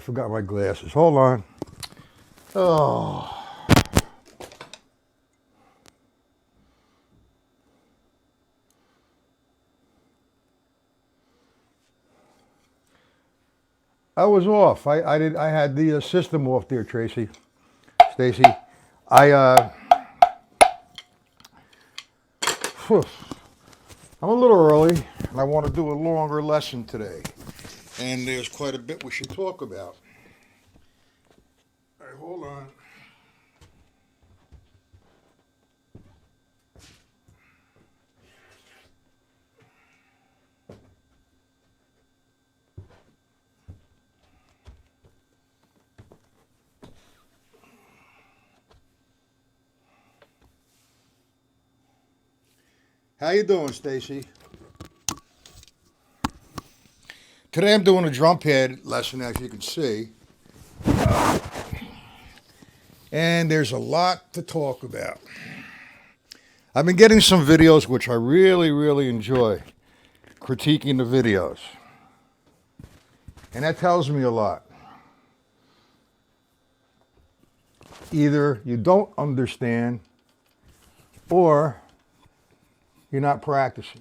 forgot my glasses. Hold on. Oh. I was off. I had the system off there, Stacy. Whew. I'm a little early, and I want to do a longer lesson today. And there's quite a bit we should talk about. All right, hold on. How you doing, Stacy? Today I'm doing a drum pad lesson, as you can see. And there's a lot to talk about. I've been getting some videos which I really enjoy, critiquing the videos. And that tells me a lot. Either you don't understand or you're not practicing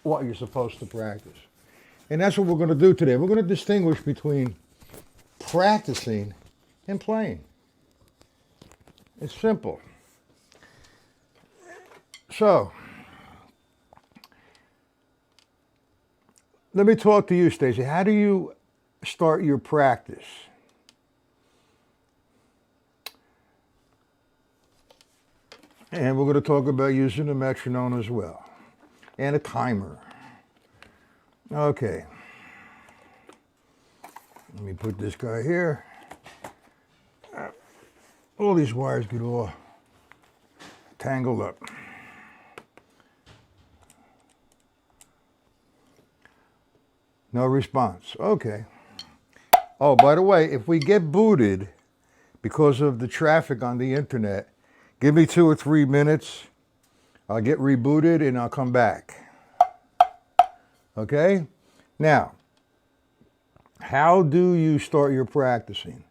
what you're supposed to practice. And that's what we're going to do today. We're going to distinguish between practicing and playing. It's simple. So, let me talk to you, Stacy. How do you start your practice? And we're going to talk about using a metronome as well. And a timer. Okay. Let me put this guy here. All these wires get all tangled up. No response. Okay. Oh, by the way, if we get booted because of the traffic on the internet, give me 2 or 3 minutes. I'll get rebooted and I'll come back. Okay? Now, how do you start your practicing?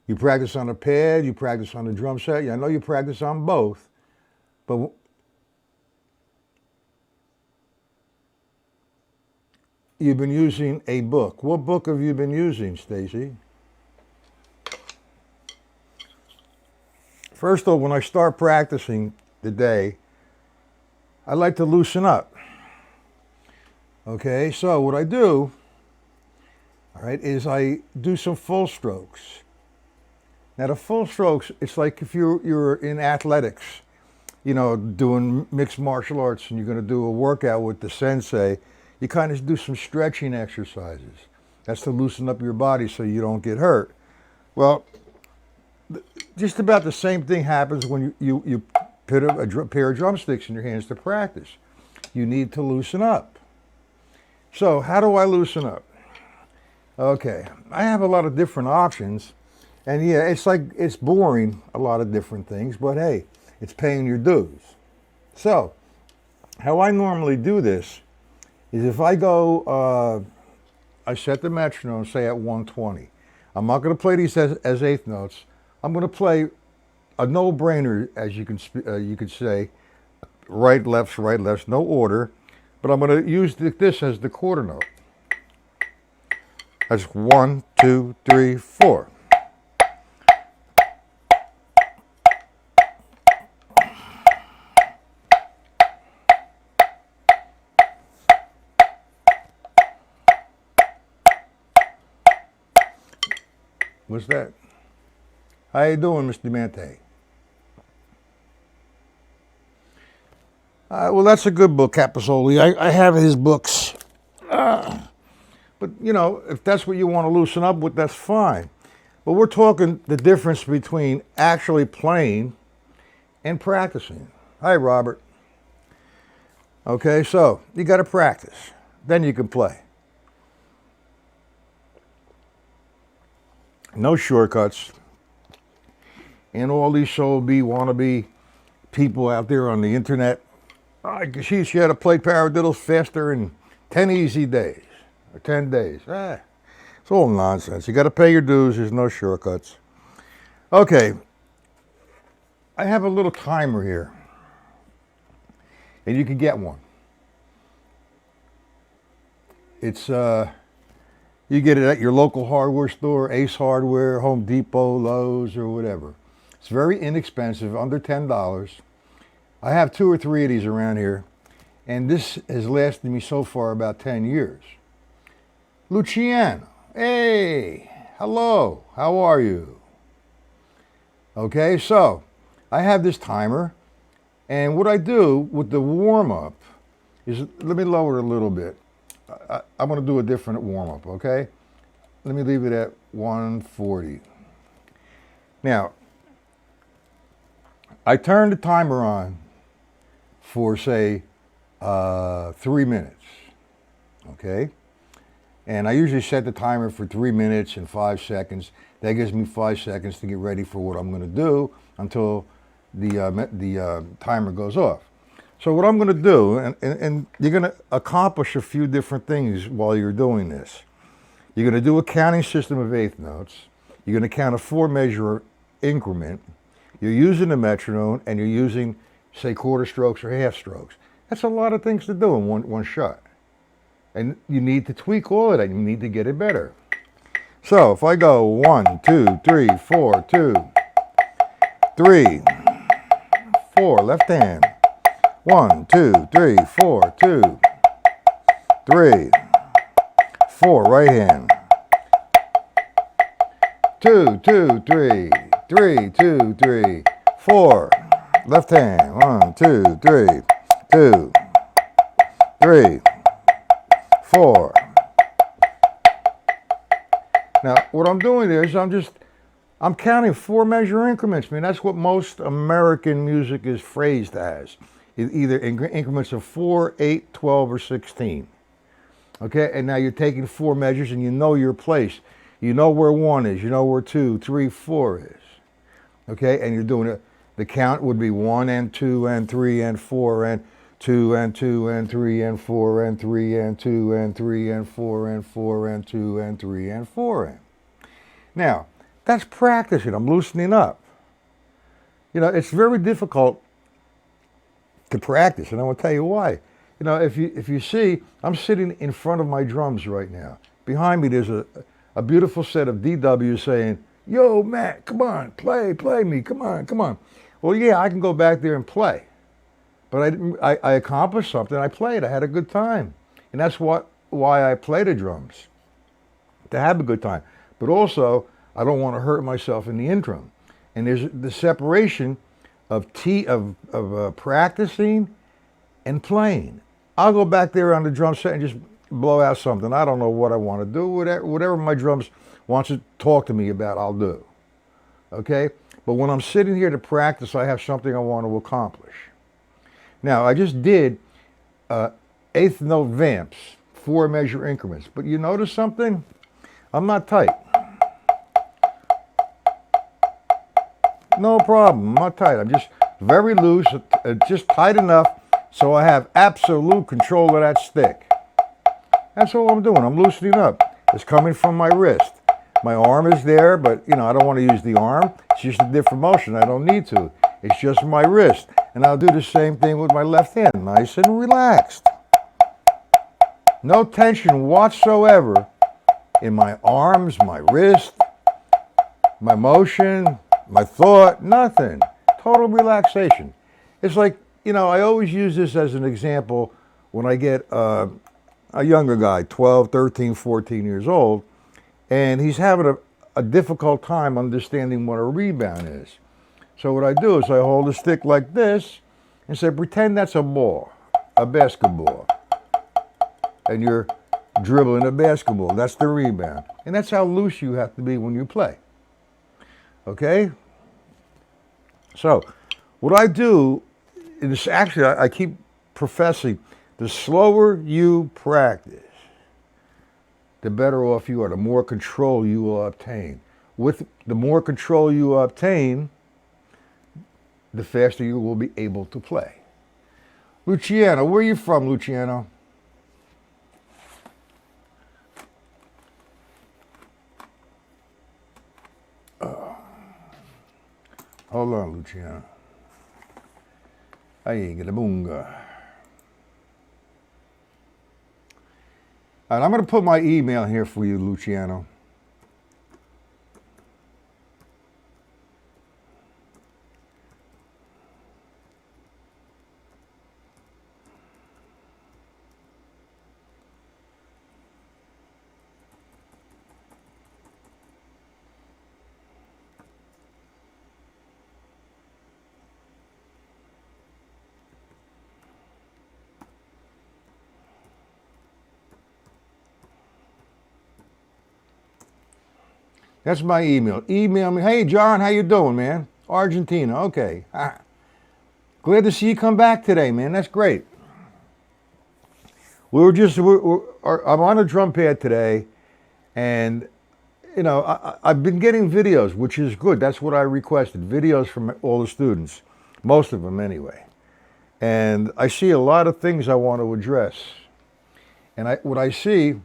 You practice on a pad, you practice on a drum set. I know you practice on both, but you've been using a book. What book have you been using, Stacy? First of all, when I start practicing the day, I like to loosen up. Okay, so what I do, all right, is I do some full strokes. Now the full strokes, it's like if you're in athletics, you know, doing mixed martial arts and you're going to do a workout with the sensei, you kind of do some stretching exercises. That's to loosen up your body so you don't get hurt. Well, just about the same thing happens when you put a pair of drumsticks in your hands to practice. You need to loosen up. So how do I loosen up? Okay, I have a lot of different options. And yeah, it's boring, a lot of different things, but hey, it's paying your dues. So, how I normally do this is if I go, I set the metronome, say at 120. I'm not going to play these as eighth notes. I'm going to play a no-brainer, as you could say, right, lefts, no order. But I'm going to use this as the quarter note. That's 1, 2, 3, 4. What's that? How you doing, Mr. Mante? Well, that's a good book, Capasoli. I have his books. But, you know, if that's what you want to loosen up with, that's fine. But we're talking the difference between actually playing and practicing. Hi, Robert. Okay, so you got to practice. Then you can play. No shortcuts. And all these wannabe people out there on the internet. She had to play paradiddles faster in 10 easy days, or 10 days. It's all nonsense. You got to pay your dues. There's no shortcuts. Okay, I have a little timer here, and you can get one. It's you get it at your local hardware store, Ace Hardware, Home Depot, Lowe's, or whatever. It's very inexpensive, under $10. I have 2 or 3 of these around here, and this has lasted me so far about 10 years. Luciano, hey, hello, how are you? Okay, so I have this timer, and what I do with the warm-up is, let me lower it a little bit. I'm going to do a different warm-up, okay? Let me leave it at 140. Now, I turn the timer on for, say, 3 minutes, okay? And I usually set the timer for 3 minutes and 5 seconds. That gives me 5 seconds to get ready for what I'm going to do until the timer goes off. So what I'm going to do, and you're going to accomplish a few different things while you're doing this. You're going to do a counting system of eighth notes. You're going to count a 4-measure increment. You're using a metronome, and you're using, say, quarter strokes or half strokes. That's a lot of things to do in one shot. And you need to tweak all of that. You need to get it better. So if I go 1, 2, 3, 4, 2, 3, 4, left hand. 1, 2, 3, 4, 2, 3, 4, right hand. 2, 2, 3, 3, 2, 3, 4, left hand. 1, 2, 3, 2, 3, 4. Now, what I'm doing is I'm counting 4-measure increments. I mean, that's what most American music is phrased as. Either increments of 4, 8, 12, or 16. Okay, and now you're taking 4 measures and you know your place. You know where 1 is, you know where 2, 3, 4 is. Okay, and you're doing it. The count would be 1 and 2 and 3 and 4 and 2 and 2 and 3 and 4 and 3 and 2 and 3 and 4 and 4 and 2 and 3 and 4 and. Now, that's practicing. I'm loosening up. You know, it's very difficult to practice, and I will tell you why. You know, if you see, I'm sitting in front of my drums right now. Behind me, there's a beautiful set of DWs saying, "Yo, Matt, come on, play me, come on." Well, yeah, I can go back there and play, but I accomplished something. I played. I had a good time, and that's why I play the drums, to have a good time. But also, I don't want to hurt myself in the interim. And there's the separation of practicing and playing. I'll go back there on the drum set and just blow out something. I don't know what I want to do. Whatever my drums wants to talk to me about, I'll do. Okay? But when I'm sitting here to practice, I have something I want to accomplish. Now, I just did eighth note vamps, 4-measure increments. But you notice something? I'm not tight. No problem, I'm not tight. I'm just very loose, just tight enough so I have absolute control of that stick. That's all I'm doing. I'm loosening up. It's coming from my wrist. My arm is there, but you know, I don't want to use the arm. It's just a different motion. I don't need to. It's just my wrist. And I'll do the same thing with my left hand. Nice and relaxed. No tension whatsoever in my arms, my wrist, my motion, my thought, nothing. Total relaxation. It's like, you know, I always use this as an example when I get a younger guy, 12, 13, 14 years old, and he's having a difficult time understanding what a rebound is. So what I do is I hold a stick like this and say, pretend that's a ball, a basketball. And you're dribbling a basketball. That's the rebound. And that's how loose you have to be when you play. Okay? So, what I do is actually, I keep professing, the slower you practice, the better off you are, the more control you will obtain. With the more control you obtain, the faster you will be able to play. Luciano, where are you from, Luciano? Hold on, Luciano. Ay, get a boonga. All right, I'm going to put my email here for you, Luciano. That's my email. Email me. Hey, John, how you doing, man? Argentina. Okay. Glad to see you come back today, man. That's great. I'm on a drum pad today, and, you know, I've been getting videos, which is good. That's what I requested, videos from all the students, most of them anyway. And I see a lot of things I want to address. And what I see,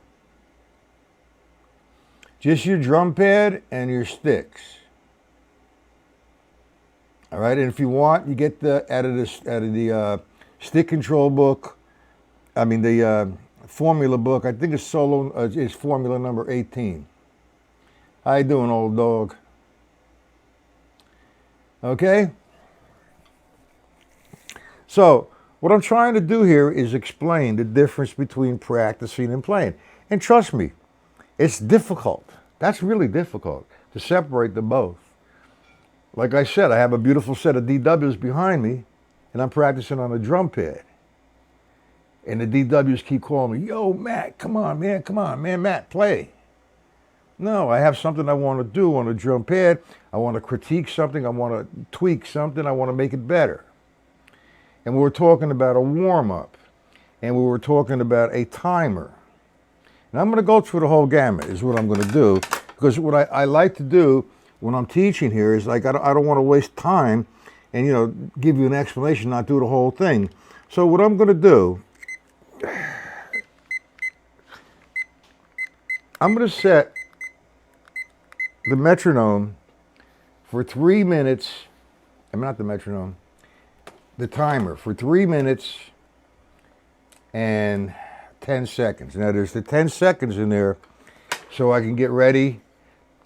just your drum pad and your sticks. All right, and if you want, you get out of the stick control book. I mean the formula book. I think it's formula number 18. How you doing, old dog? Okay. So what I'm trying to do here is explain the difference between practicing and playing. And trust me, it's difficult. That's really difficult to separate the both. Like I said, I have a beautiful set of DWs behind me, and I'm practicing on a drum pad. And the DWs keep calling me, yo, Matt, come on, man, Matt, play. No, I have something I want to do on a drum pad. I want to critique something. I want to tweak something. I want to make it better. And we were talking about a warm-up, and we were talking about a timer. And I'm going to go through the whole gamut is what I'm going to do, because what I like to do when I'm teaching here is like I don't want to waste time and, you know, give you an explanation, not do the whole thing. So what I'm going to do, I'm going to set the metronome for 3 minutes. I'm not the metronome. The timer for 3 minutes and 10 seconds. Now there's the 10 seconds in there so I can get ready,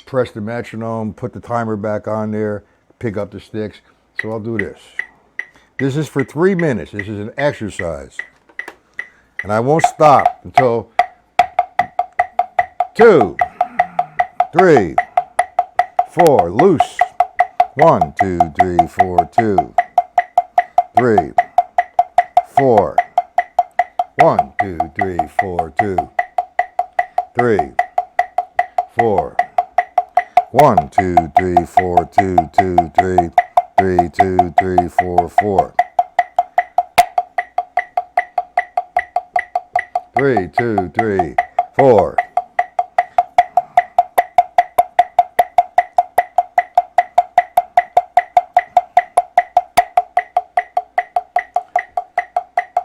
press the metronome, put the timer back on there, pick up the sticks. So I'll do this. This is for 3 minutes. This is an exercise. And I won't stop until 2, 3, 4, loose. 1, 2, 3, 4, 2, 3, 4. 1, 2, 3, 4, 2, 3, 4. 1, 2, 3, 4, 2, 2, 3, 3, 2, 3, 4, 4. 3, 2, 3, 4.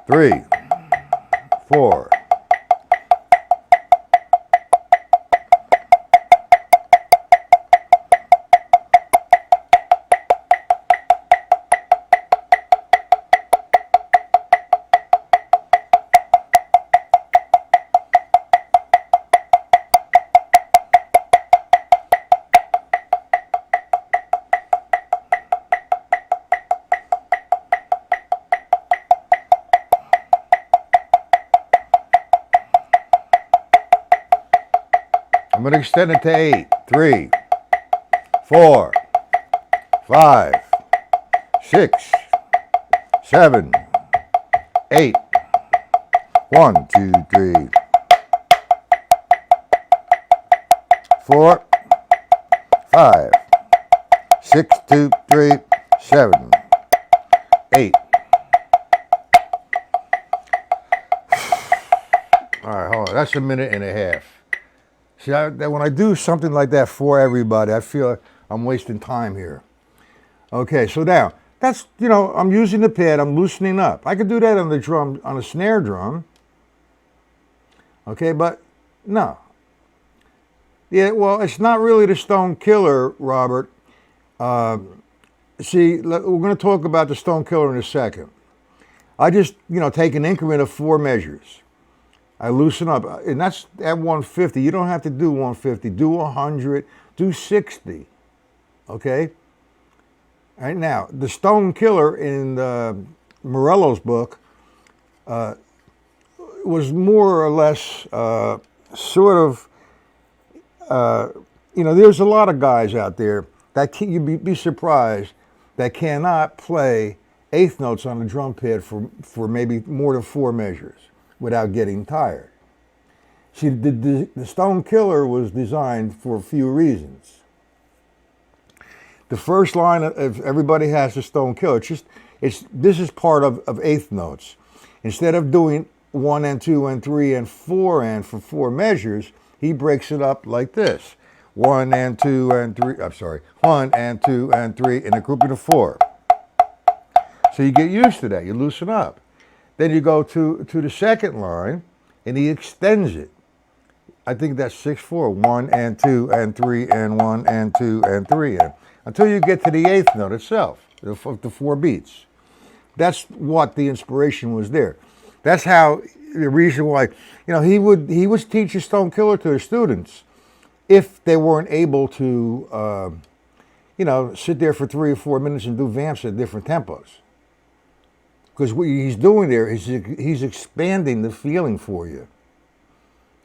Three, 4. I'm going to extend it to 8. 3, 4, 5, 6, 7, 8. 1, 2, 3, 4, 5, 6, 2, 3, 7, 8. All right, hold on. That's a minute and a half. See, when I do something like that for everybody, I feel like I'm wasting time here. Okay, so now, that's, you know, I'm using the pad, I'm loosening up. I could do that on the drum, on a snare drum. Okay, but no. Yeah, well, it's not really the stone killer, Robert. See, we're going to talk about the stone killer in a second. I just, take an increment of 4 measures. I loosen up, and that's at 150. You don't have to do 150. Do 100. Do 60. Okay. All right, now the stone killer in Morello's book was more or less sort of, there's a lot of guys out there that you'd be surprised that cannot play eighth notes on the drum pad for maybe more than 4 measures without getting tired. See, the stone killer was designed for a few reasons. The first line of everybody has a stone killer. This is part of eighth notes. Instead of doing 1 and 2 and 3 and 4 and for 4 measures, he breaks it up like this: 1 and 2 and 3. I'm sorry, 1 and 2 and 3 in a grouping of 4. So you get used to that. You loosen up. Then you go to the second line, and he extends it. I think that's 6/4. 1 and 2 and 3 and 1 and 2 and 3 and, until you get to the eighth note itself, the 4 beats. That's what the inspiration was there. That's how the reason why he would teach a stone killer to his students if they weren't able to sit there for 3 or 4 minutes and do vamps at different tempos. Because what he's doing there is he's expanding the feeling for you.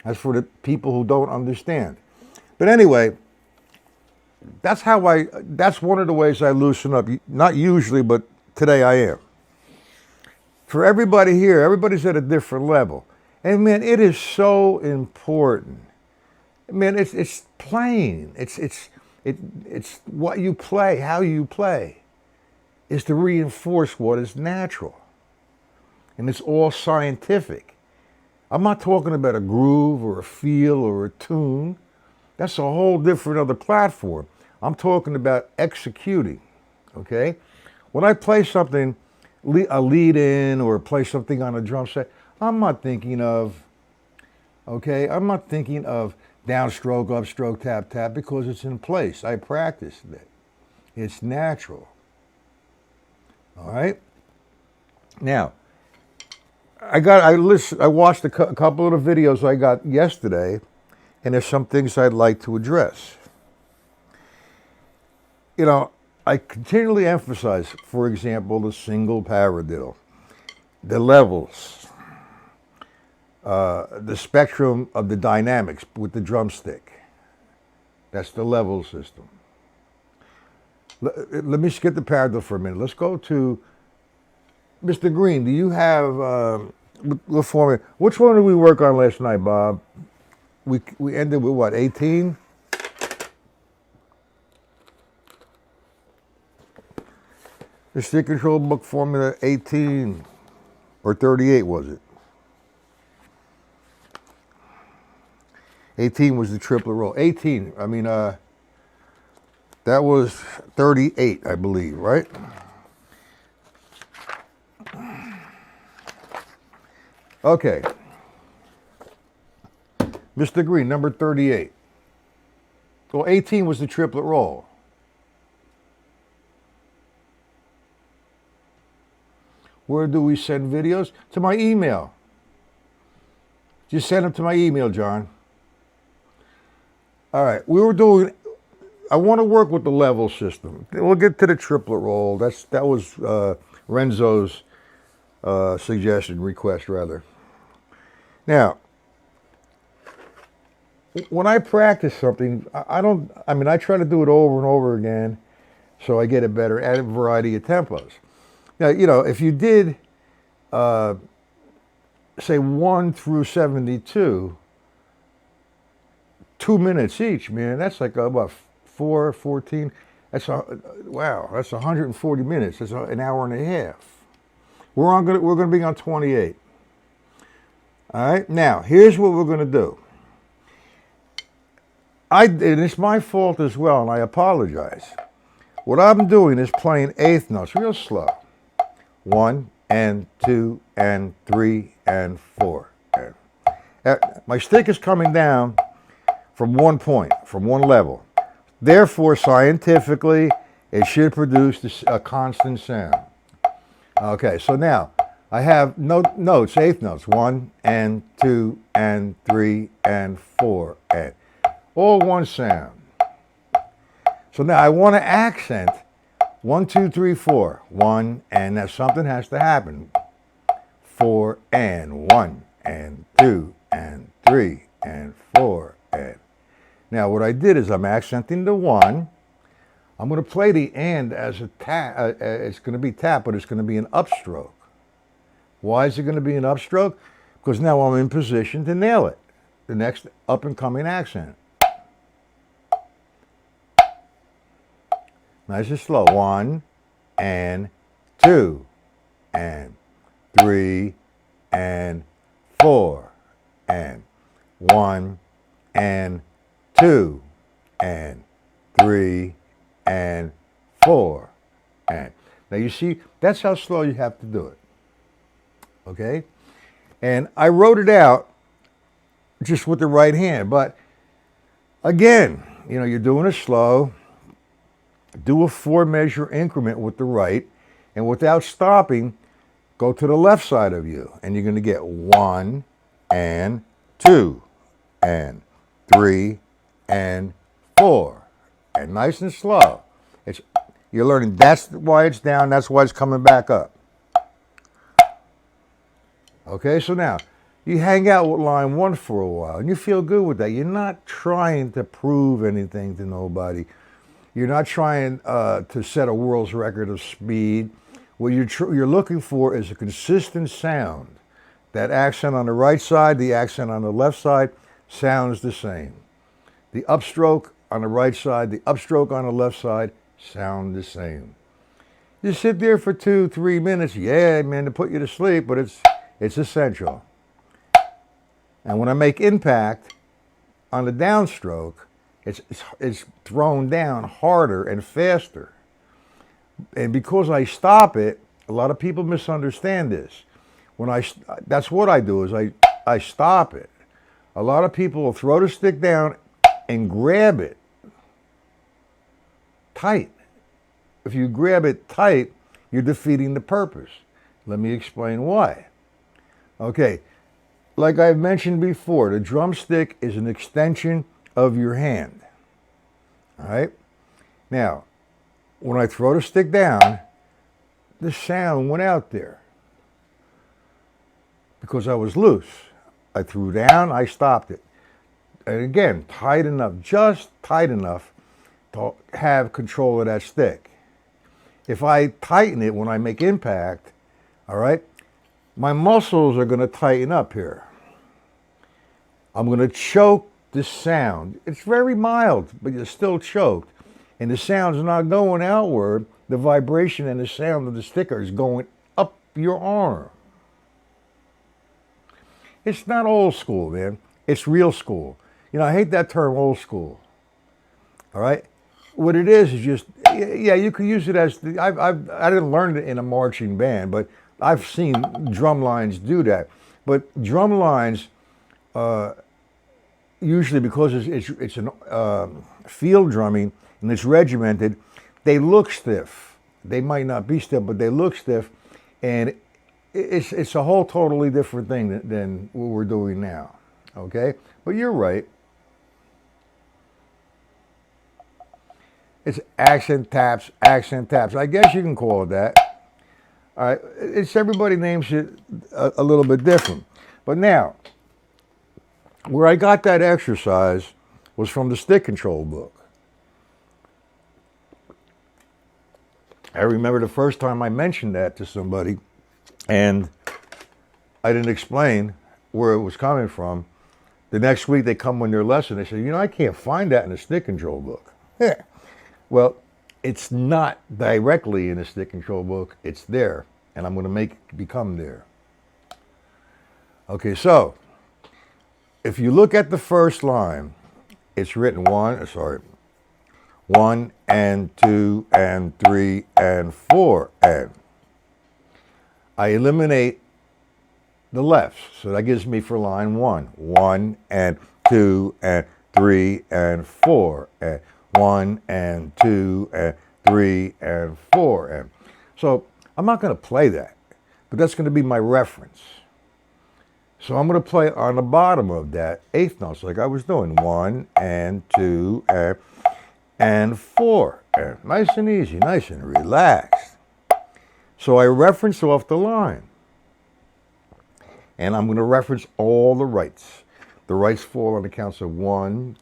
That's for the people who don't understand. But anyway, that's one of the ways I loosen up. Not usually, but today I am. For everybody here, everybody's at a different level. And man, it is so important. Man, it's playing. It's what you play, how you play, is to reinforce what is natural. And it's all scientific. I'm not talking about a groove or a feel or a tune. That's a whole different other platform. I'm talking about executing, okay? When I play something, a lead in or play something on a drum set, I'm not thinking of downstroke, upstroke, tap, tap, because it's in place. I practiced it. It's natural. All right? Now, I watched a couple of the videos I got yesterday, and there's some things I'd like to address. I continually emphasize, for example, the single paradiddle, the levels, the spectrum of the dynamics with the drumstick. That's the level system. Let me skip the paradiddle for a minute. Let's go to Mr. Green. Do you have the formula? Which one did we work on last night, Bob? We ended with what, 18? The stick control book formula 18 or 38 was it? 18 was the triplet roll. 18, that was 38, I believe, right? Okay. Mr. Green, number 38. Well, 18 was the triplet roll. Where do we send videos? To my email. Just send them to my email, John. All right, I want to work with the level system. We'll get to the triplet roll. That was Renzo's request rather. Now, when I practice something, I try to do it over and over again so I get it better at a variety of tempos. Now, if you did, say 1 through 72, 2 minutes each, man, that's like about 14. That's 140 minutes. That's an hour and a half. We're going to be on 28. All right. Now, here's what we're going to do. And it's my fault as well, and I apologize. What I'm doing is playing eighth notes real slow. 1 and 2 and 3 and 4. My stick is coming down from one point, from one level. Therefore, scientifically It should produce a constant sound. Okay, so now I have notes, eighth notes, 1 and 2 and 3 and 4, and all one sound. So now I want to accent 1, 2, 3, 4. 1, and now something has to happen. 4 and 1 and 2 and 3 and 4 and. Now what I did is I'm accenting the 1. I'm going to play the and as a tap. It's going to be tap, but it's going to be an upstroke. Why is it going to be an upstroke? Because now I'm in position to nail it. The next up and coming accent. Nice and slow. 1 and 2 and 3 and 4 and 1 and 2 and 3 and 4 and. Now you see, that's how slow you have to do it. Okay? And I wrote it out just with the right hand. But again, you're doing it slow. Do a 4-measure increment with the right. And without stopping, go to the left side of you. And you're going to get 1 and 2 and 3 and 4. And nice and slow. You're learning. That's why it's down. That's why it's coming back up. Okay, so now you hang out with line 1 for a while, and you feel good with that. You're not trying to prove anything to nobody. You're not trying to set a world's record of speed. What you're looking for is a consistent sound. That accent on the right side, the accent on the left side sounds the same. The upstroke on the right side, the upstroke on the left side sound the same. You sit there for 2-3 minutes, yeah, man, to put you to sleep, but it's essential. And when I make impact on the downstroke, it's thrown down harder and faster. And because I stop it, a lot of people misunderstand this. That's what I do, is I stop it. A lot of people will throw the stick down and grab it tight. If you grab it tight, you're defeating the purpose. Let me explain why. Okay, like I've mentioned before, the drumstick is an extension of your hand. All right? Now, when I throw the stick down, the sound went out there because I was loose. I threw down, I stopped it. And again, tight enough, just tight enough to have control of that stick. If I tighten it when I make impact, all right, my muscles are going to tighten up here. I'm going to choke the sound. It's very mild, but you're still choked. And the sound's not going outward. The vibration and the sound of the sticker is going up your arm. It's not old school, man. It's real school. I hate that term, old school. All right? What it is just, yeah, you could use it as, I didn't learn it in a marching band, but I've seen drum lines do that. But drum lines, usually because it's field drumming and it's regimented, they look stiff. They might not be stiff, but they look stiff. And it's a whole totally different thing than what we're doing now. Okay? But you're right. It's accent taps. I guess you can call it that. All right, everybody names it a little bit different. But now, where I got that exercise was from the stick control book. I remember the first time I mentioned that to somebody, and I didn't explain where it was coming from. The next week they come on their lesson, they say, I can't find that in the stick control book. Yeah. Well, it's not directly in the stick control book. It's there, and I'm going to make it become there. Okay, so if you look at the first line, it's written 1 and 2 and 3 and 4 and. I eliminate the lefts, so that gives me for line 1 and 2 and 3 and 4 and 1 and 2 and 3, and 4. And so I'm not going to play that, but that's going to be my reference. So I'm going to play on the bottom of that eighth notes like I was doing. 1 and 2 and 4. And nice and easy, nice and relaxed. So I reference off the line. And I'm going to reference all the rights. The rights fall on the counts of 1,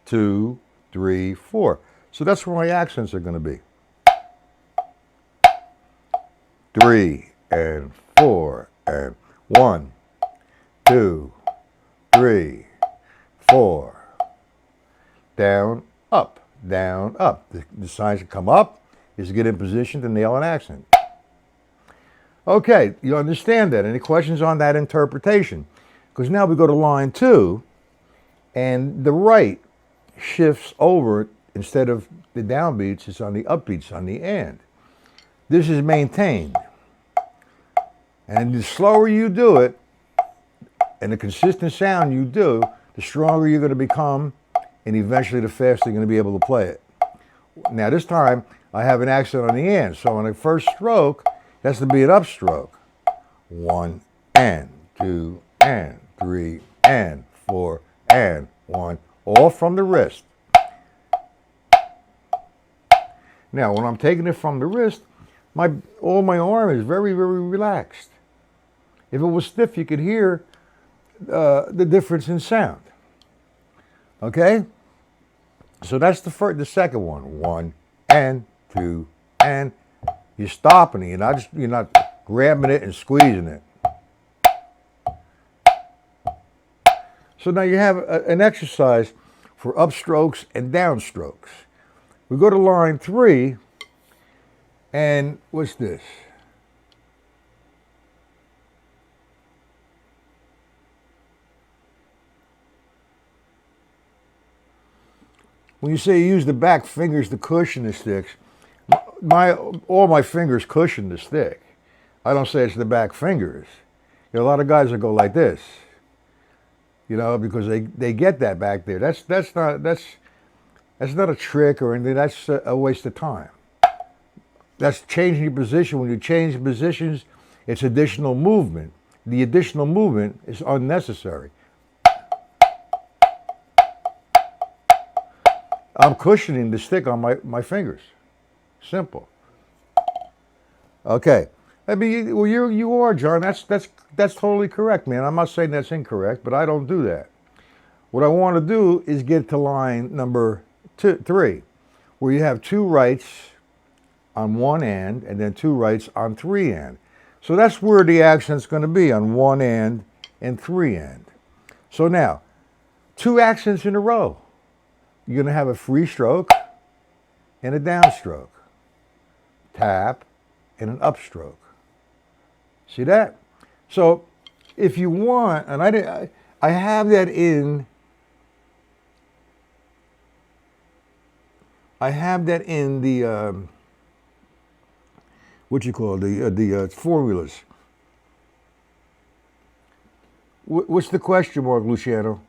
2, 3, 4. So that's where my accents are going to be. 3 and 4 and 1, 2, 3, 4. Down, up, down, up. The signs that come up is to get in position to nail an accent. Okay, you understand that. Any questions on that interpretation? Because now we go to line 2, and the right shifts over. Instead of the downbeats, it's on the upbeats, on the and. This is maintained. And the slower you do it, and the consistent sound you do, the stronger you're going to become, and eventually the faster you're going to be able to play it. Now this time, I have an accent on the and. So on the first stroke, it has to be an upstroke. 1 and 2 and 3 and 4 and 1, all from the wrist. Now, when I'm taking it from the wrist, all my arm is very, very relaxed. If it was stiff, you could hear the difference in sound. Okay? So that's the second one. 1 and 2 and. You're stopping it. You're not grabbing it and squeezing it. So now you have an exercise for upstrokes and downstrokes. We go to line 3, and what's this? When you say you use the back fingers to cushion the sticks, all my fingers cushion the stick. I don't say it's the back fingers. A lot of guys that go like this, because they get that back there. That's not a trick or anything. That's a waste of time. That's changing your position. When you change positions, it's additional movement. The additional movement is unnecessary. I'm cushioning the stick on my fingers. Simple. Okay. I mean, you are, John. That's totally correct, man. I'm not saying that's incorrect, but I don't do that. What I want to do is get to line number 3, where you have 2 rights on 1 and then 2 rights on 3 and. So that's where the accent's going to be, on 1 and 3 and. So now, 2 accents in a row. You're going to have a free stroke and a downstroke. Tap and an upstroke. See that? So if you want, and I have that in the the formulas. What's the question mark, Luciano?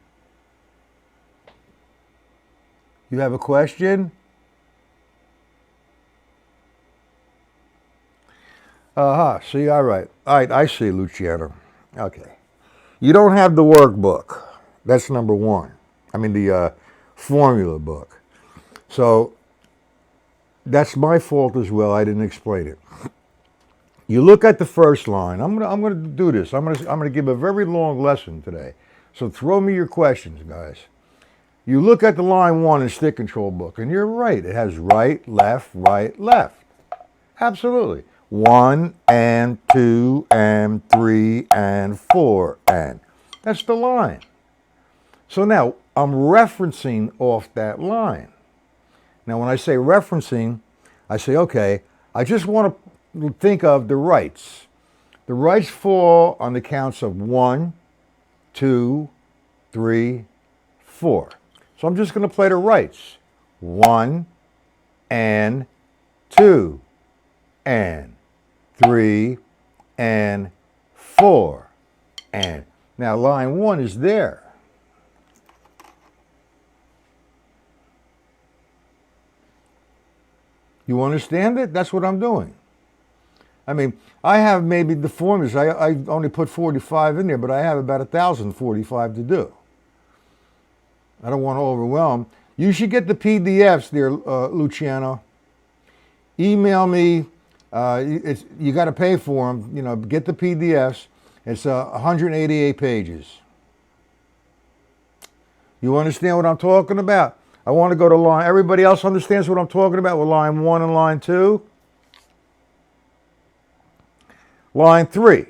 You have a question? See, all right. I see, Luciano. Okay. You don't have the workbook. That's number 1. I mean, the formula book. So that's my fault as well. I didn't explain it. You look at the first line. I'm gonna do this. I'm gonna give a very long lesson today. So throw me your questions, guys. You look at the line 1 in stick control book, and you're right. It has right, left, right, left. Absolutely. 1 and 2 and 3 and 4 and. That's the line. So now I'm referencing off that line. Now when I say referencing, I say, okay, I just want to think of the rights. The rights fall on the counts of 1, 2, 3, 4. So I'm just going to play the rights. 1 and 2 and 3 and 4 and. Now line 1 is there. You understand it? That's what I'm doing. I mean, I have maybe the formulas. I only put 45 in there, but I have about 1,045 to do. I don't want to overwhelm. You should get the PDFs there, Luciano. Email me. You got to pay for them. You know, get the PDFs. It's 188 pages. You understand what I'm talking about? I want to go to line. Everybody else understands what I'm talking about with line 1 and line 2? Line 3.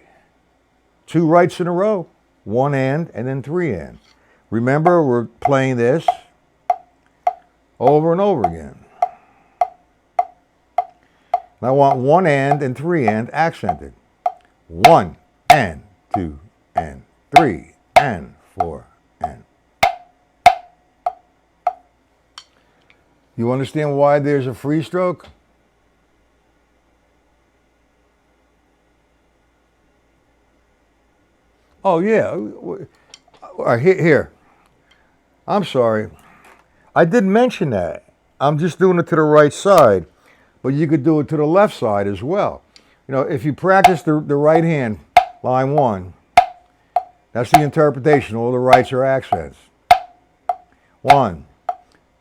2 rights in a row. 1 and then 3 and. Remember, we're playing this over and over again. And I want 1 and 3 and accented. 1 and 2 and 3 and 4 and. You understand why there's a free stroke? Oh yeah. Here. I'm sorry. I didn't mention that. I'm just doing it to the right side, but you could do it to the left side as well. You know, if you practice the right hand, line 1, that's the interpretation. All the rights are accents. 1,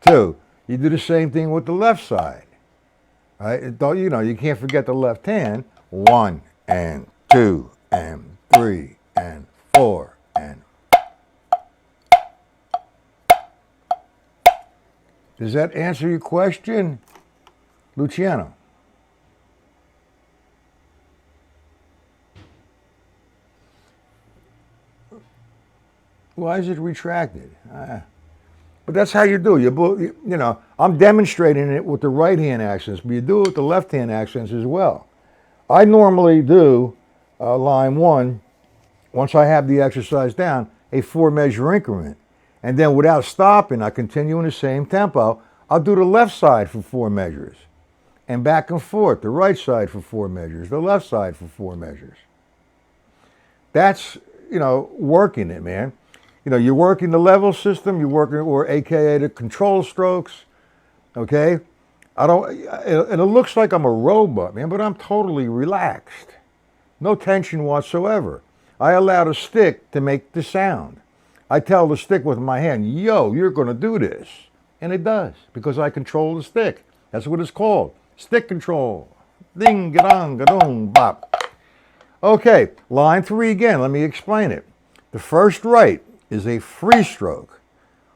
2. You do the same thing with the left side. Right? Don't, you know, you can't forget the left hand. 1 and 2 and 3 and 4 and. Does that answer your question, Luciano? Why is it retracted? But that's how you do. You know, I'm demonstrating it with the right hand accents, but you do it with the left hand accents as well. I normally do line 1, once I have the exercise down, a 4-measure increment. And then without stopping, I continue in the same tempo. I'll do the left side for 4 measures. And back and forth, the right side for 4 measures, the left side for 4 measures. That's, you know, working it, man. You know, you're working the level system, you're working, or AKA the control strokes, okay? And it looks like I'm a robot, man, but I'm totally relaxed. No tension whatsoever. I allow the stick to make the sound. I tell the stick with my hand, yo, you're going to do this. And it does, because I control the stick. That's what it's called, stick control. Ding, gadong, gadong, bop. Okay, line 3 again, let me explain it. The first right is a free stroke.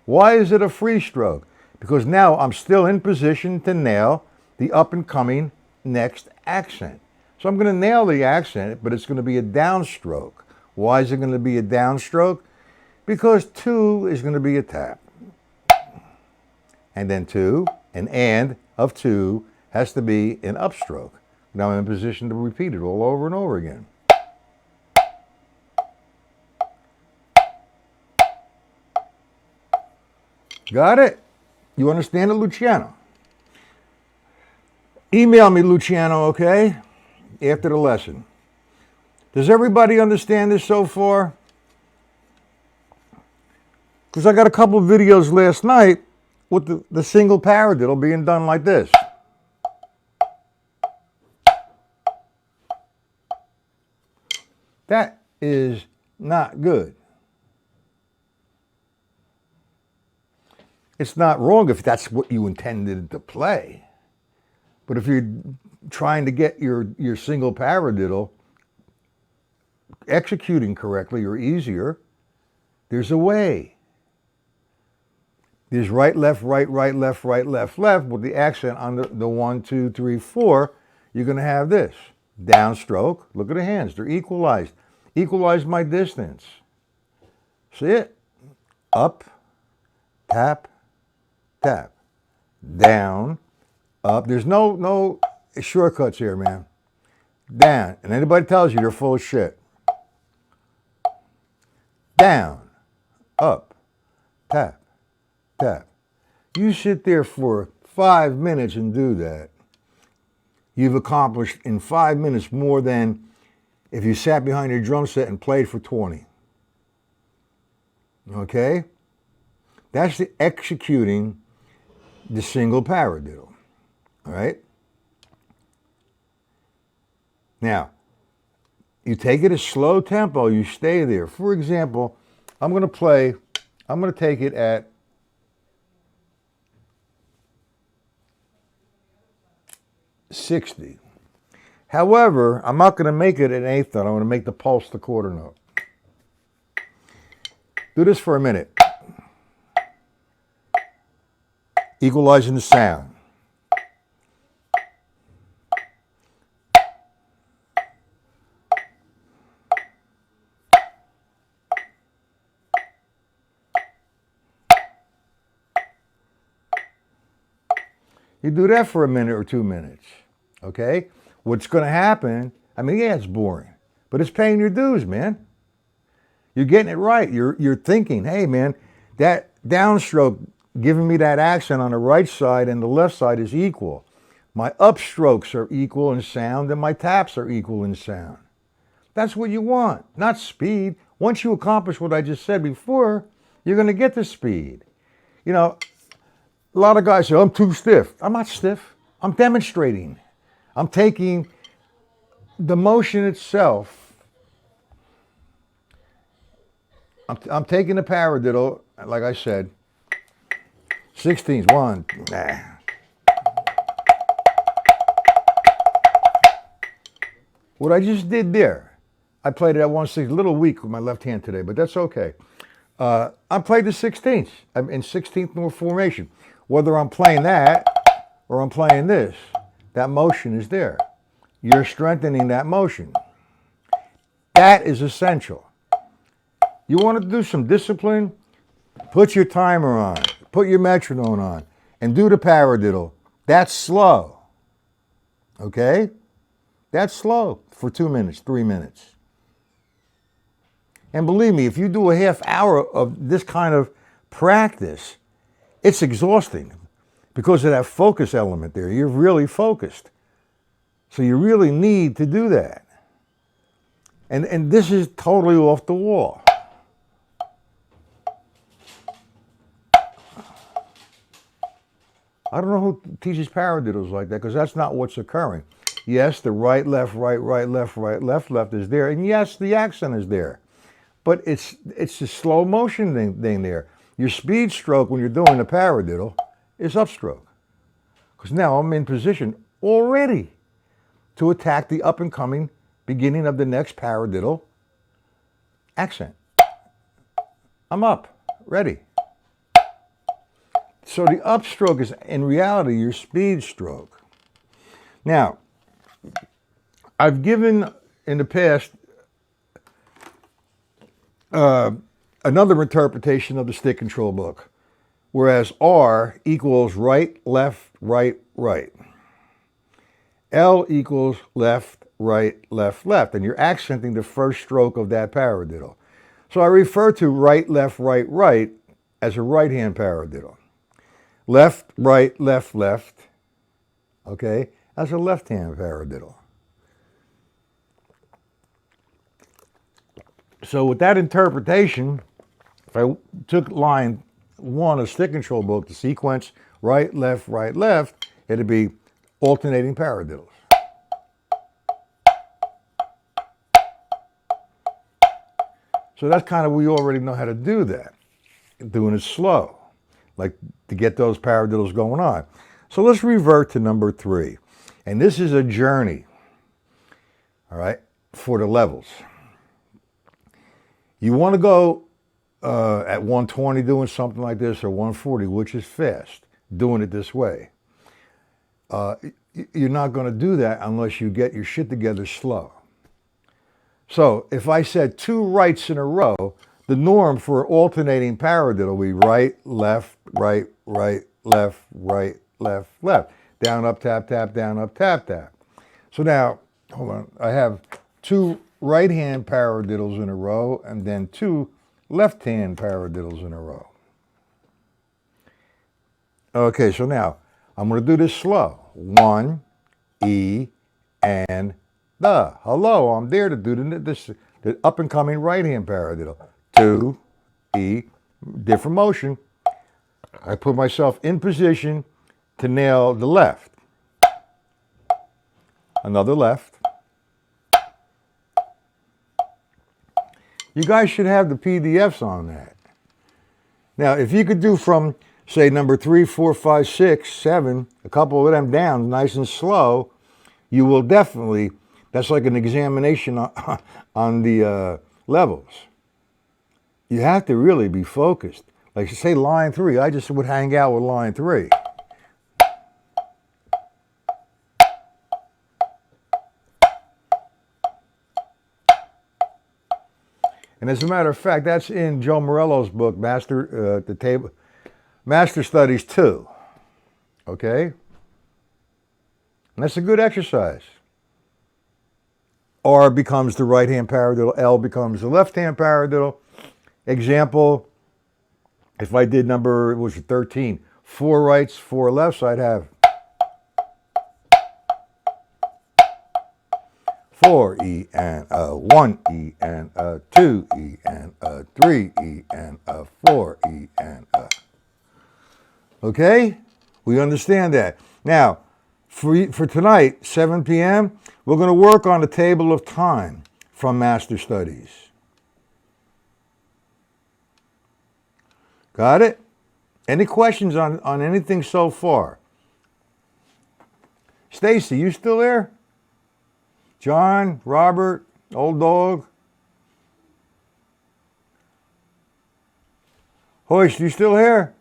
Why is it a free stroke? Because now I'm still in position to nail the up and coming next accent. So I'm going to nail the accent, but it's going to be a downstroke. Why is it going to be a downstroke? Because 2 is going to be a tap. And then 2, an and of 2 has to be an upstroke. Now I'm in position to repeat it all over and over again. Got it? You understand it, Luciano? Email me, Luciano, okay? After the lesson. Does everybody understand this so far? Because I got a couple of videos last night with the single paradiddle being done like this. That is not good. It's not wrong if that's what you intended to play. But if you're trying to get your single paradiddle executing correctly or easier, there's a way. There's right, left, right, left, left. With the accent on the 1, 2, 3, 4, you're going to have this. Downstroke. Look at the hands. They're equalized. Equalize my distance. See it? Up, tap, tap. Down, up. There's no shortcuts here, man. Down. And anybody tells you, they're full of shit. Down, up, tap, tap. You sit there for 5 minutes and do that. You've accomplished in 5 minutes more than if you sat behind your drum set and played for 20. Okay? That's the executing the single paradiddle. All right? Now, you take it at slow tempo, you stay there. For example, I'm going to take it at 60. However, I'm not going to make it an eighth note. I'm going to make the pulse the quarter note. Do this for a minute. Equalizing the sound. You do that for a minute or 2 minutes, okay? What's going to happen, I mean, yeah, it's boring, but it's paying your dues, man. You're getting it right. You're thinking, hey, man, that downstroke giving me that accent on the right side and the left side is equal. My upstrokes are equal in sound and my taps are equal in sound. That's what you want, not speed. Once you accomplish what I just said before, you're going to get the speed. You know, a lot of guys say, I'm too stiff. I'm not stiff. I'm demonstrating. I'm taking the motion itself. I'm taking the paradiddle, like I said, 16s, 1, nah. What I just did there, I played it at 1/6, a little weak with my left hand today, but that's okay. I played the 16th. I'm in 16th note formation. Whether I'm playing that or I'm playing this, that motion is there. You're strengthening that motion. That is essential. You want to do some discipline? Put your timer on, put your metronome on, and do the paradiddle. That's slow. Okay? That's slow for 2 minutes, 3 minutes. And believe me, if you do a half hour of this kind of practice, it's exhausting because of that focus element there. You're really focused. So you really need to do that. And this is totally off the wall. I don't know who teaches paradiddles like that because that's not what's occurring. Yes, the right, left, right, right, left, right, left, left is there. And yes, the accent is there. But it's a slow motion thing there. Your speed stroke when you're doing the paradiddle is upstroke. Because now I'm in position already to attack the up and coming beginning of the next paradiddle accent. I'm up, ready. So the upstroke is in reality your speed stroke. Now, I've given in the past another interpretation of the stick control book, whereas R equals right, left, right, right. L equals left, right, left, left, and you're accenting the first stroke of that paradiddle. So I refer to right, left, right, right as a right-hand paradiddle. Left, right, left, left, okay, as a left-hand paradiddle. So with that interpretation, if I took line 1 of stick control book, the sequence right, left, it'd be alternating paradiddles. So that's kind of, we already know how to do that, doing it slow, like to get those paradiddles going on. So let's revert to number 3. And this is a journey, all right, for the levels. You want to go at 120 doing something like this, or 140, which is fast, doing it this way. You're not going to do that unless you get your shit together slow. So if I said 2 rights in a row, the norm for alternating paradiddle will be right, left, right, right, left, right, left, left. Down, up, tap, tap, down, up, tap, tap. So now, hold on, I have 2 right-hand paradiddles in a row and then 2 left-hand paradiddles in a row. Okay, so now I'm going to do this slow. 1, E, and the. Hello, I'm there to do the up-and-coming right-hand paradiddle. 2, E, different motion. I put myself in position to nail the left. Another left. You guys should have the PDFs on that. Now, if you could do from, say, number 3, 4, 5, 6, 7, a couple of them down, nice and slow, you will definitely, that's like an examination on the levels. You have to really be focused. Like, say, line 3, I just would hang out with line 3. And as a matter of fact, that's in Joe Morello's book, Master Studies 2. Okay? And that's a good exercise. R becomes the right-hand paradiddle, L becomes the left-hand paradiddle. Example, if I did number, was it 13, 4 rights, 4 lefts, I'd have 4 E and a 1 E and a 2 E and a 3 E and a 4 E and a. Okay? We understand that. Now, for tonight, 7 p.m., we're going to work on the table of time from Master Studies. Got it? Any questions on anything so far? Stacy, you still there? John, Robert, old dog. Hoist, you still here?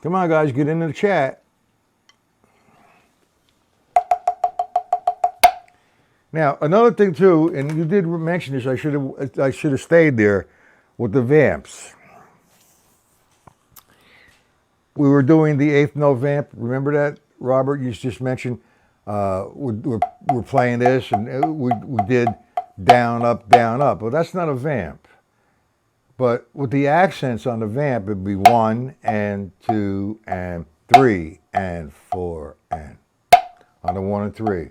Come on, guys, get into the chat. Now, another thing too, and you did mention this, I should have stayed there with the vamps. We were doing the 8th note vamp. Remember that, Robert? You just mentioned we're playing this, and we did down, up, down, up. Well, that's not a vamp. But with the accents on the vamp, it'd be 1 and 2 and 3 and 4 and on the 1 and 3.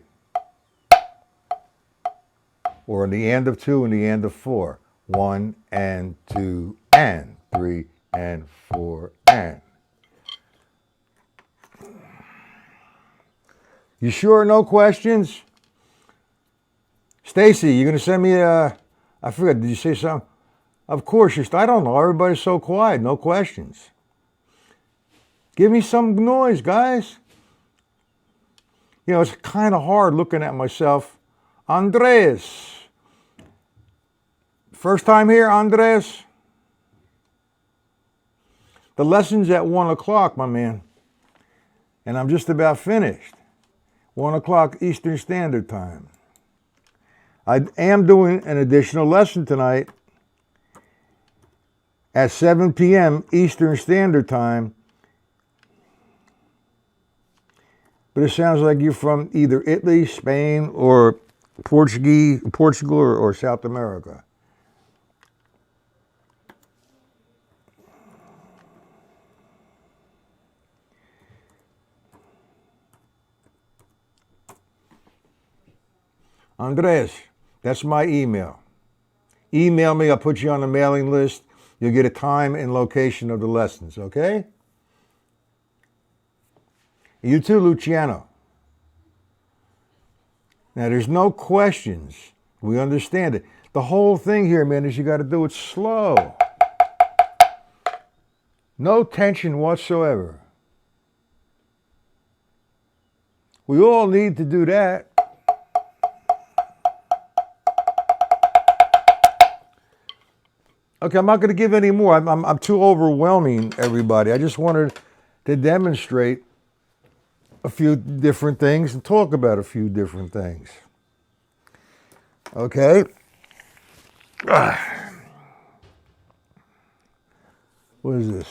Or in the end of 2 and the end of 4. 1 and 2 and 3 and 4 and. You sure? No questions? Stacy, you gonna send me I forgot, did you say something? Of course, I don't know. Everybody's so quiet. No questions. Give me some noise, guys. You know, it's kind of hard looking at myself. Andres. First time here, Andres? The lesson's at 1 o'clock, my man. And I'm just about finished. 1 o'clock Eastern Standard Time. I am doing an additional lesson tonight at 7 p.m. Eastern Standard Time. But it sounds like you're from either Italy, Spain, or Portugal, or South America. Andres, that's my email. Email me, I'll put you on the mailing list. You'll get a time and location of the lessons, okay? You too, Luciano. Now, there's no questions. We understand it. The whole thing here, man, is you got to do it slow. No tension whatsoever. We all need to do that. Okay, I'm not going to give any more. I'm too overwhelming, everybody. I just wanted to demonstrate a few different things and talk about a few different things. Okay? What is this?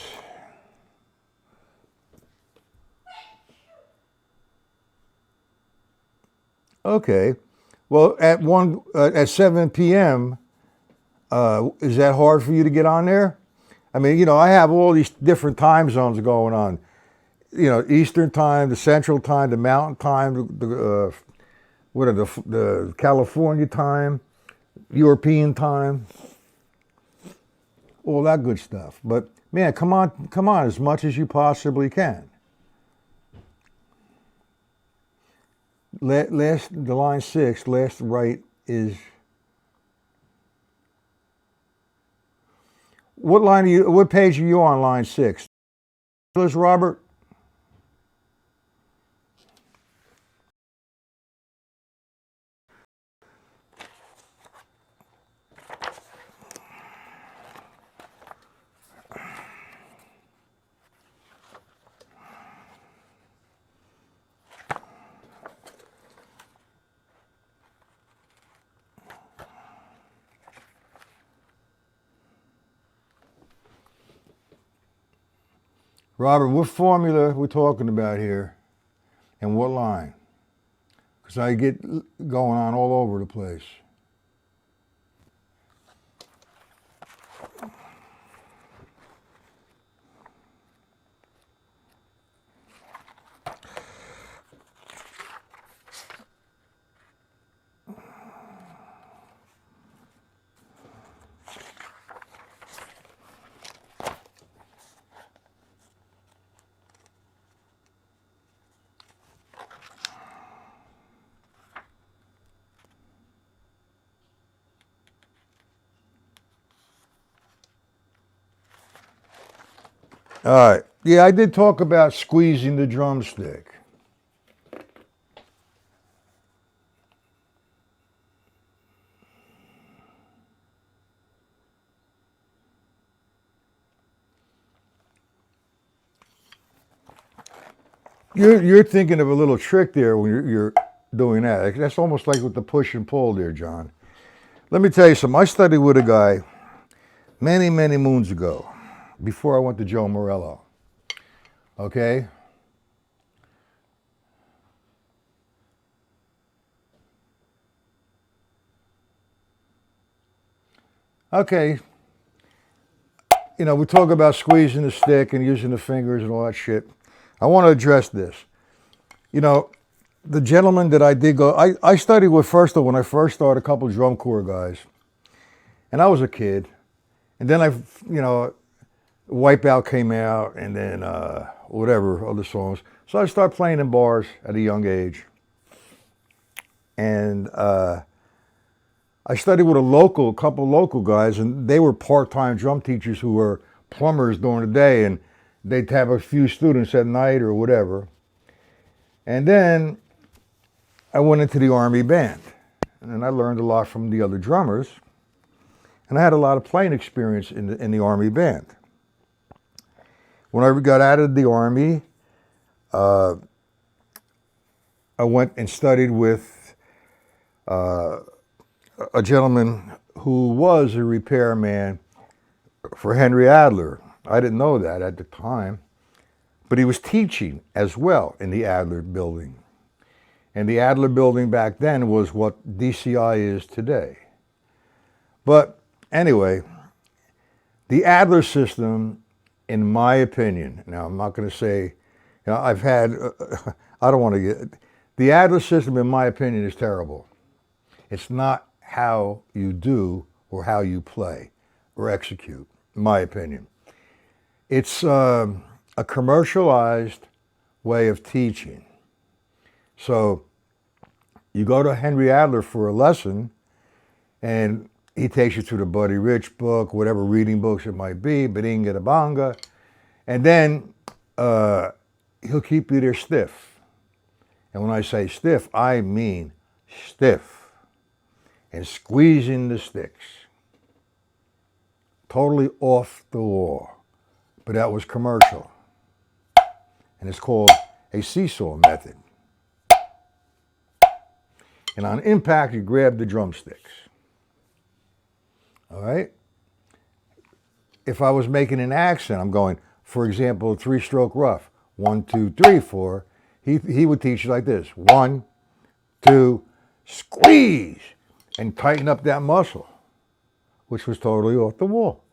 Okay. Well, at 7 p.m., is that hard for you to get on there? I mean, you know, I have all these different time zones going on. You know, Eastern time, the Central time, the Mountain time, the California time, European time, all that good stuff. But man, come on, as much as you possibly can. The line 6, last right is, what page are you on line 6? Robert? Robert, what formula we're talking about here and what line? Because I get going on all over the place. All right. Yeah, I did talk about squeezing the drumstick. You're thinking of a little trick there when you're doing that. That's almost like with the push and pull there, John. Let me tell you something. I studied with a guy many, many moons ago, before I went to Joe Morello. Okay? Okay. You know, we talk about squeezing the stick and using the fingers and all that shit. I want to address this. You know, the gentleman that I did go, I studied with first of when I first started, a couple of drum corps guys. And I was a kid. And then Wipeout came out, and then whatever, other songs. So I started playing in bars at a young age. And I studied with a couple local guys, and they were part-time drum teachers who were plumbers during the day, and they'd have a few students at night or whatever. And then I went into the Army band, and I learned a lot from the other drummers, and I had a lot of playing experience in the Army band. When I got out of the Army, I went and studied with a gentleman who was a repairman for Henry Adler. I didn't know that at the time, but he was teaching as well in the Adler building. And the Adler building back then was what DCI is today. But anyway, the Adler system, in my opinion, now I'm not going to say, I've had, I don't want to get, the Adler system, in my opinion, is terrible. It's not how you do or how you play or execute, in my opinion. It's a commercialized way of teaching. So you go to Henry Adler for a lesson, and he takes you through the Buddy Rich book, whatever reading books it might be, Baringa Banga, and then he'll keep you there stiff. And when I say stiff, I mean stiff. And squeezing the sticks. Totally off the wall. But that was commercial. And it's called a seesaw method. And on impact, you grab the drumsticks. All right? If I was making an accent, I'm going, for example, 3-stroke rough. 1, 2, 3, 4. He would teach you like this. 1, 2, squeeze. And tighten up that muscle, which was totally off the wall.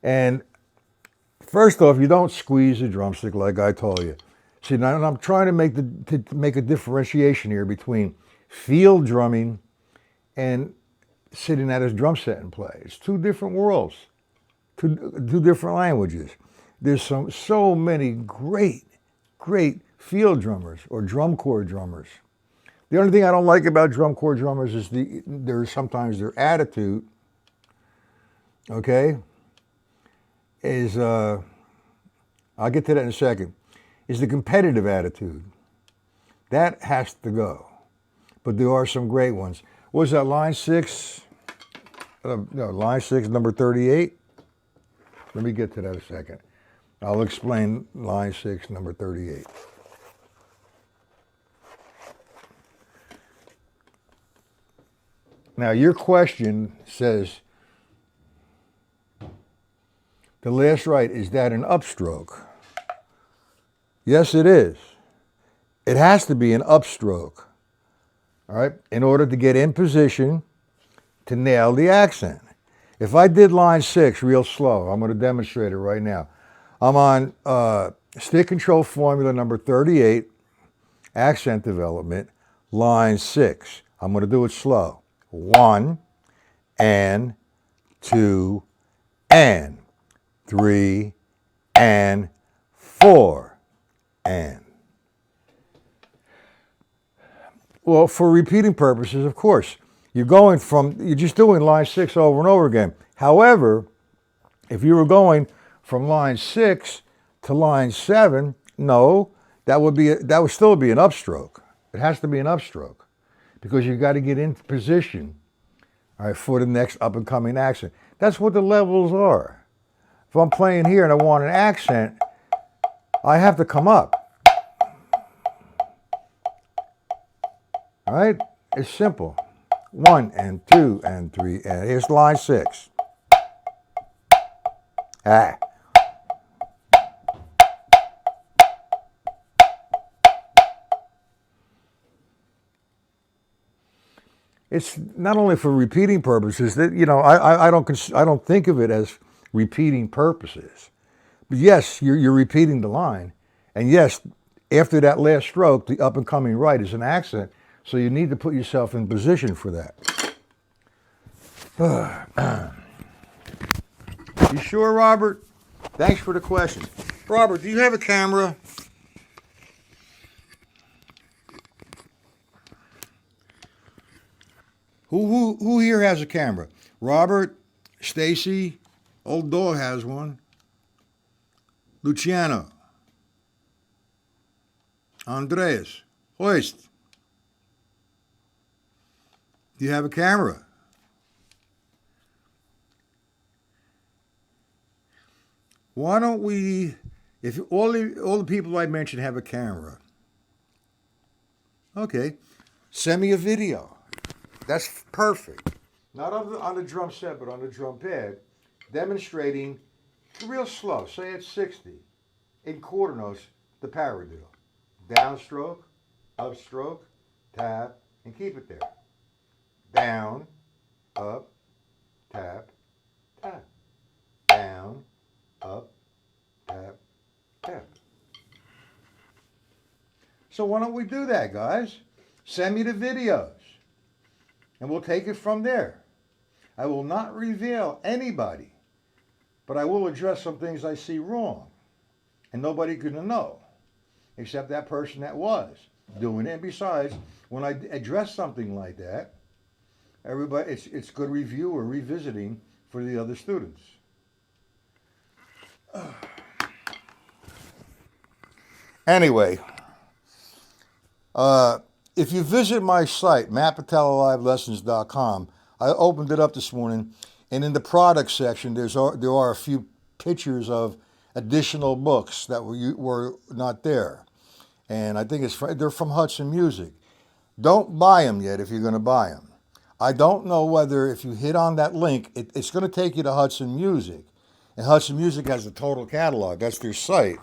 And first off, you don't squeeze the drumstick like I told you. See, now I'm trying to make a differentiation here between field drumming and sitting at his drum set and play. It's two different worlds, two different languages. There's so many great field drummers or drum corps drummers. The only thing I don't like about drum corps drummers is sometimes their attitude, okay, is, I'll get to that in a second, is the competitive attitude. That has to go. But there are some great ones. What was that, line 6? No, line 6, number 38? Let me get to that a second. I'll explain line 6, number 38. Now, your question says, the last right, is that an upstroke? Yes, it is. It has to be an upstroke, all right, in order to get in position to nail the accent. If I did line 6 real slow, I'm going to demonstrate it right now. I'm on stick control formula number 38, accent development, line 6. I'm going to do it slow. 1, and 2, and 3, and 4, and. Well, for repeating purposes, of course, you're just doing line 6 over and over again. However, if you were going from line 6 to line 7, no, that would still be an upstroke. It has to be an upstroke because you've got to get into position, all right, for the next up and coming accent. That's what the levels are. If I'm playing here and I want an accent, I have to come up. All right? It's simple. 1 and 2 and 3 and here's line 6. Ah. It's not only for repeating purposes that I don't think of it as repeating purposes. But yes, you're repeating the line, and yes, after that last stroke, the up and coming right is an accent. So you need to put yourself in position for that. You sure, Robert? Thanks for the question. Robert, do you have a camera? Who here has a camera? Robert, Stacy, old dog has one. Luciano, Andreas, Hoist. Do you have a camera? Why don't we, if all the people I mentioned have a camera, okay, send me a video. That's perfect. Not on the drum set, but on the drum pad, demonstrating real slow, say at 60, in quarter notes, the paradiddle. Downstroke, upstroke, tap, and keep it there. Down, up, tap, tap. Down, up, tap, tap. So why don't we do that, guys? Send me the videos, and we'll take it from there. I will not reveal anybody, but I will address some things I see wrong, and nobody could know, except that person that was doing it. And besides, when I address something like that, everybody, it's good review or revisiting for the other students. Anyway, if you visit my site, mattpatellalivelessons.com, I opened it up this morning, and in the product section, there are a few pictures of additional books that were not there, and I think they're from Hudson Music. Don't buy them yet if you're going to buy them. I don't know whether if you hit on that link, it's going to take you to Hudson Music, and Hudson Music has the total catalog. That's their site.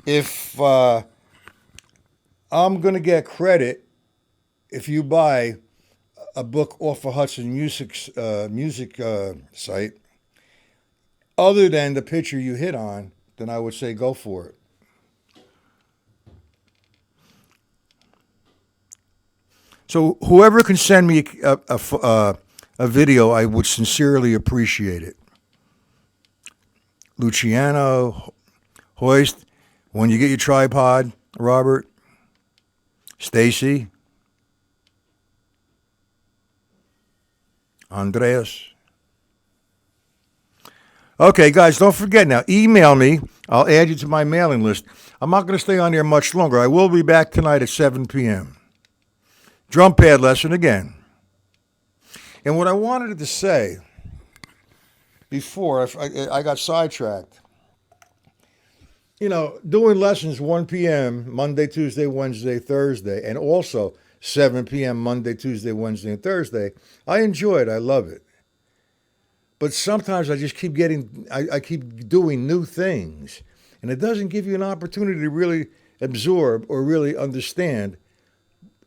If I'm going to get credit if you buy a book off of Hudson Music's music site, other than the picture you hit on, then I would say go for it. So whoever can send me a video, I would sincerely appreciate it. Luciano, Hoist, when you get your tripod, Robert, Stacy, Andreas. Okay, guys, don't forget now. Email me. I'll add you to my mailing list. I'm not going to stay on here much longer. I will be back tonight at 7 p.m. Drum pad lesson again. And what I wanted to say before, I got sidetracked. You know, doing lessons 1 p.m. Monday, Tuesday, Wednesday, Thursday, and also 7 p.m. Monday, Tuesday, Wednesday, and Thursday, I enjoy it. I love it. But sometimes I just keep I keep doing new things, and it doesn't give you an opportunity to really absorb or really understand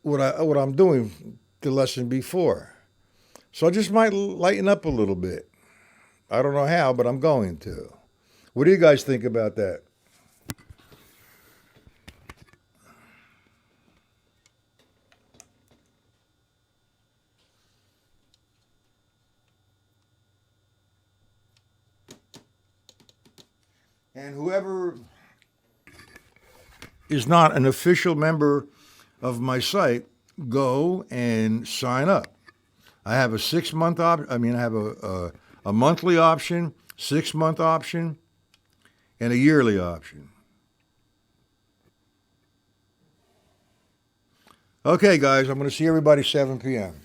what I'm doing the lesson before. So I just might lighten up a little bit. I don't know how, but I'm going to. What do you guys think about that? And whoever is not an official member of my site, go and sign up. I have a 6 month option. I have a monthly option, 6 month option, and a yearly option. Okay, guys, I'm going to see everybody 7 p.m.